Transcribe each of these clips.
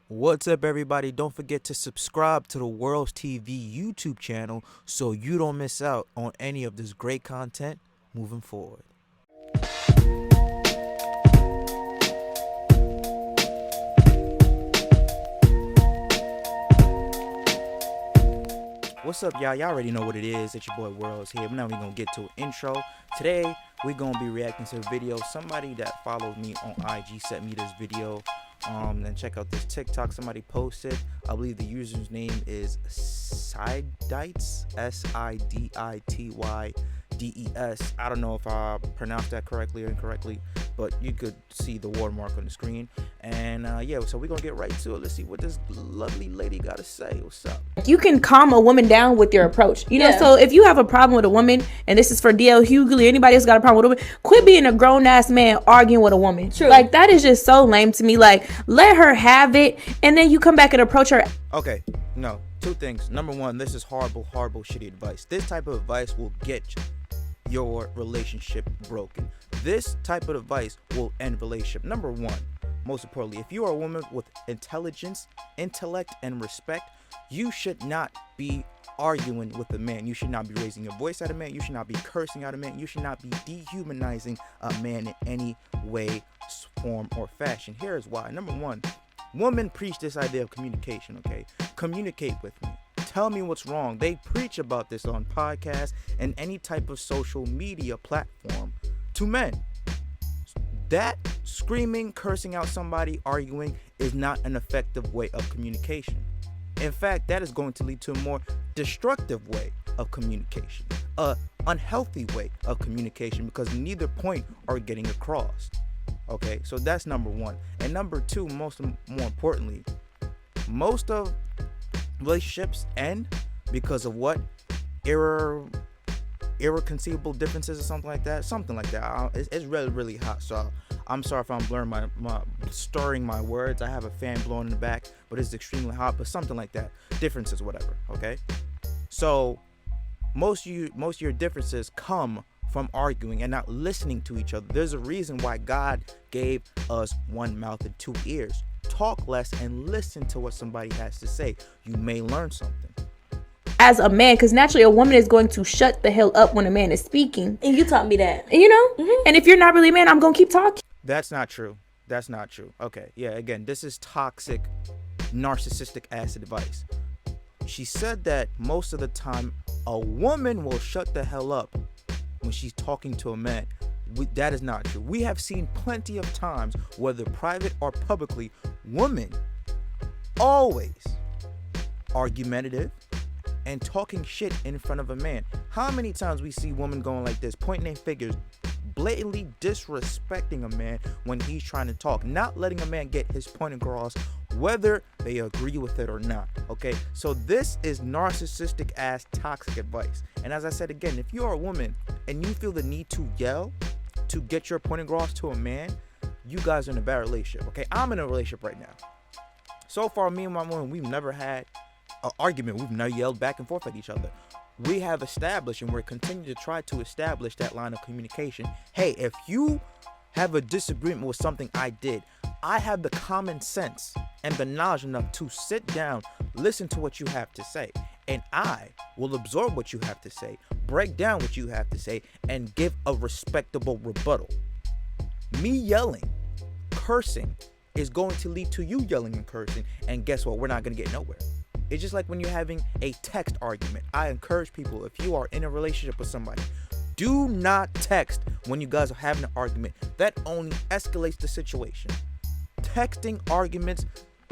What's up, everybody? Don't forget to subscribe to the World's TV YouTube channel so you don't miss out on any of this great content moving forward. What's up, y'all? Y'all already know what it is. It's your boy World's here. Now we're going to get to an intro. Today, we're going to be reacting to a video. Somebody that follows me on IG sent me this video. Then check out this TikTok somebody posted. I believe the user's name is Sidites, Siditys. I don't know if I pronounced that correctly or incorrectly, but you could see the watermark on the screen. And yeah, so we're gonna get right to it. Let's see what this lovely lady got to say. What's up? You can calm a woman down with your approach. You know, so if you have a problem with a woman, and this is for DL Hughley or anybody else got a problem with a woman, quit being a grown-ass man arguing with a woman. True. Like, that is just so lame to me. Like, let her have it, and then you come back and approach her. Okay, no. Two things. Number one, this is horrible, shitty advice. This type of advice will get your relationship broken. This type of advice will end relationship. Number one, most importantly, if you are a woman with intelligence, intellect, and respect, you should not be arguing with a man. You should not be raising your voice at a man. You should not be cursing at a man. You should not be dehumanizing a man in any way, form, or fashion. Here's why. Number one, women preach this idea of communication, okay? Communicate with me. Tell me what's wrong. They preach about this on podcasts and any type of social media platform to men. That screaming, cursing out somebody, arguing is not an effective way of communication. In fact, that is going to lead to a more destructive way of communication, a unhealthy way of communication, because neither point are getting across. Okay, so that's number one. And number two, more importantly, most of relationships end because of what? Irreconcilable differences or something like that. It's really hot, so I'm sorry if I'm stirring my words. I have a fan blowing in the back, but it's extremely hot, but something like that. Differences, whatever, okay? So most of your differences come from arguing and not listening to each other. There's a reason why God gave us one mouth and two ears. Talk less and listen to what somebody has to say. You may learn something. As a man, because naturally a woman is going to shut the hell up when a man is speaking. And you taught me that. You know? Mm-hmm. And if you're not really a man, I'm going to keep talking. That's not true. Okay, yeah, again, this is toxic, narcissistic ass advice. She said that most of the time a woman will shut the hell up when she's talking to a man. That is not true. We have seen plenty of times, whether private or publicly, women always argumentative and talking shit in front of a man. How many times we see women going like this, pointing their fingers, blatantly disrespecting a man when he's trying to talk, not letting a man get his point across, whether they agree with it or not. Okay, so this is narcissistic ass toxic advice. And as I said again, if you're a woman and you feel the need to yell to get your point across to a man, you guys are in a bad relationship. Okay, I'm in a relationship right now. So far, me and my woman, we've never had an argument. We've never yelled back and forth at each other. We have established, and we're continuing to try to establish that line of communication. Hey, if you have a disagreement with something I did, I have the common sense and the knowledge enough to sit down, listen to what you have to say, and I will absorb what you have to say, break down what you have to say, and give a respectable rebuttal. Me yelling, cursing, is going to lead to you yelling and cursing, and guess what? We're not going to get nowhere. It's just like when you're having a text argument. I encourage people, if you are in a relationship with somebody, do not text when you guys are having an argument. That only escalates the situation. Texting arguments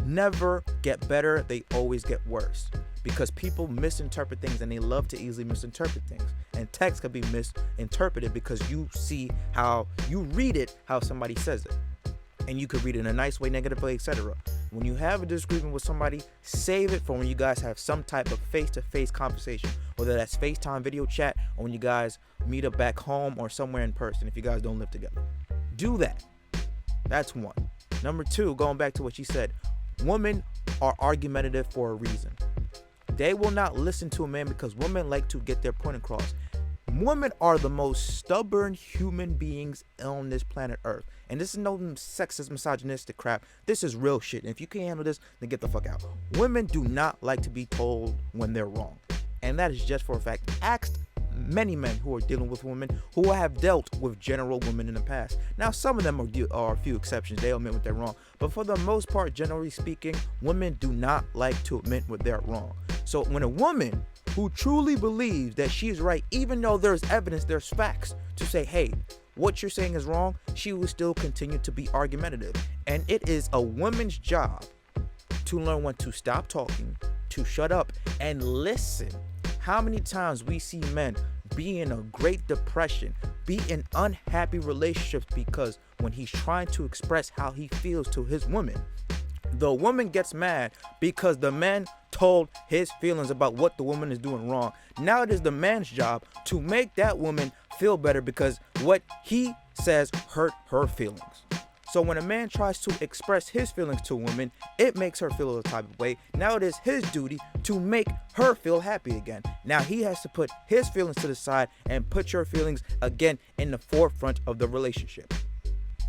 never get better, they always get worse, because people misinterpret things, and they love to easily misinterpret things. And text can be misinterpreted because you read it how somebody says it, and you could read it in a nice way, negative way, etc. When you have a disagreement with somebody, save it for when you guys have some type of face-to-face conversation, whether that's FaceTime, video chat, or when you guys meet up back home or somewhere in person if you guys don't live together. Do that. That's one. Number two, going back to what she said, women are argumentative for a reason. They will not listen to a man because women like to get their point across. Women are the most stubborn human beings on this planet Earth. And this is no sexist, misogynistic crap. This is real shit. And if you can't handle this, then get the fuck out. Women do not like to be told when they're wrong. And that is just for a fact. Asked many men who are dealing with women who have dealt with general women in the past. Now, some of them are a few exceptions. They admit when they're wrong. But for the most part, generally speaking, women do not like to admit when they're wrong. So when a woman who truly believes that she's right, even though there's evidence, there's facts to say, hey, what you're saying is wrong, she will still continue to be argumentative. And it is a woman's job to learn when to stop talking, to shut up, and listen. How many times we see men be in a great depression, be in unhappy relationships because when he's trying to express how he feels to his woman, the woman gets mad because the man told his feelings about what the woman is doing wrong. Now it is the man's job to make that woman feel better because what he says hurt her feelings. So when a man tries to express his feelings to a woman, it makes her feel a type of way. Now it is his duty to make her feel happy again. Now he has to put his feelings to the side and put your feelings again in the forefront of the relationship.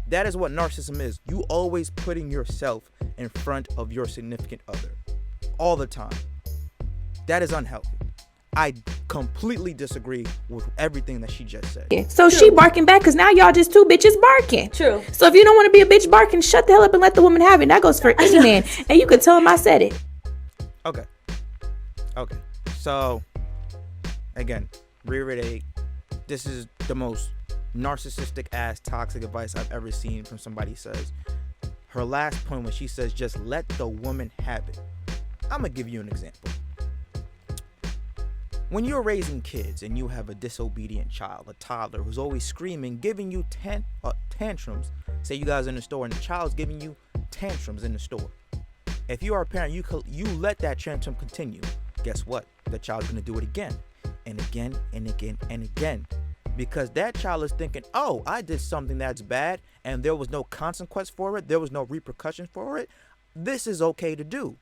That is what narcissism is. You always putting yourself in front of your significant other all the time. That is unhealthy. I completely disagree with everything that she just said. Yeah. So True. She barking back because now y'all just two bitches barking. True. So if you don't want to be a bitch barking, shut the hell up and let the woman have it. That goes for any man. And you could tell him I said it. Okay. So, again, reiterate, this is the most narcissistic ass toxic advice I've ever seen from somebody. Says her last point when she says just let the woman have it. I'm gonna give you an example. When you're raising kids and you have a disobedient child, a toddler who's always screaming, giving you tantrums, say you guys are in the store and the child's giving you tantrums in the store. If you are a parent, you let that tantrum continue. Guess what? The child's gonna do it again and again and again and again. Because that child is thinking, oh, I did something that's bad and there was no consequence for it. There was no repercussion for it. This is okay to do.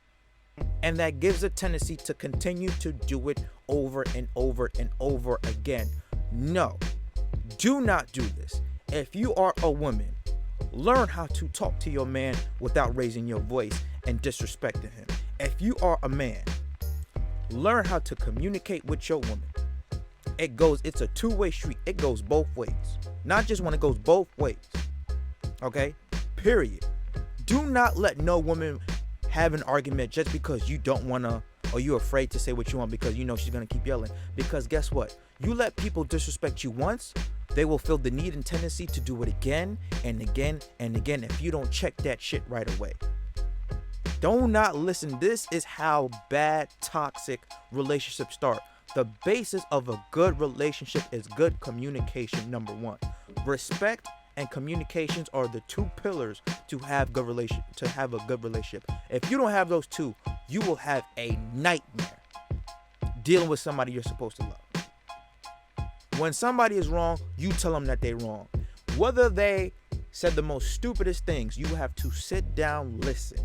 And that gives a tendency to continue to do it over and over and over again. No, do not do this. If you are a woman, learn how to talk to your man without raising your voice and disrespecting him. If you are a man, learn how to communicate with your woman. It's a two-way street. It goes both ways. Not just when it goes both ways. Okay? Period. Do not let no woman have an argument just because you don't want to, or you're afraid to say what you want because you know she's going to keep yelling. Because guess what? You let people disrespect you once, they will feel the need and tendency to do it again and again and again if you don't check that shit right away. Do not listen. This is how bad, toxic relationships start. The basis of a good relationship is good communication, number one. Respect and communications are the two pillars to have a good relationship. If you don't have those two, you will have a nightmare dealing with somebody you're supposed to love. When somebody is wrong, you tell them that they're wrong. Whether they said the most stupidest things, you have to sit down, listen,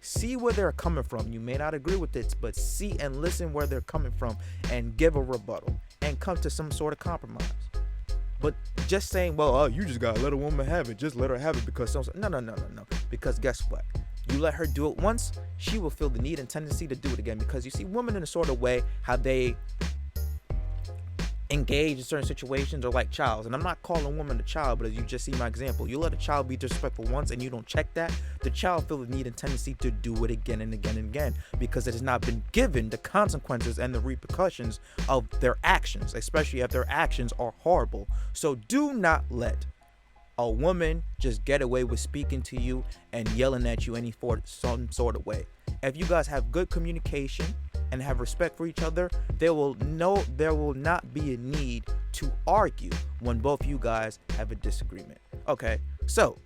see where they're coming from. You may not agree with it, but see and listen where they're coming from and give a rebuttal and come to some sort of compromise. But just saying, well, oh, you just gotta let a woman have it. Just let her have it because no. Because guess what? You let her do it once, she will feel the need and tendency to do it again. Because you see, women in a sort of way, how they engage in certain situations are like childs. And I'm not calling a woman a child, but as you just see my example, you let a child be disrespectful once and you don't check that, the child feel the need and tendency to do it again and again and again because it has not been given the consequences and the repercussions of their actions, especially if their actions are horrible. So do not let a woman just get away with speaking to you and yelling at you some sort of way. If you guys have good communication and have respect for each other, there will not be a need to argue when both you guys have a disagreement. Okay, so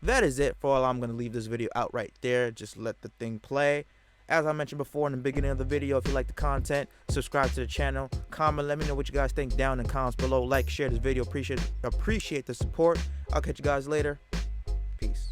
that is it for all. I'm going to leave this video out right there. Just let the thing play. As I mentioned before in the beginning of the video, if you like the content, subscribe to the channel, comment, let me know what you guys think down in the comments below. Like, share this video. Appreciate the support. I'll catch you guys later. Peace.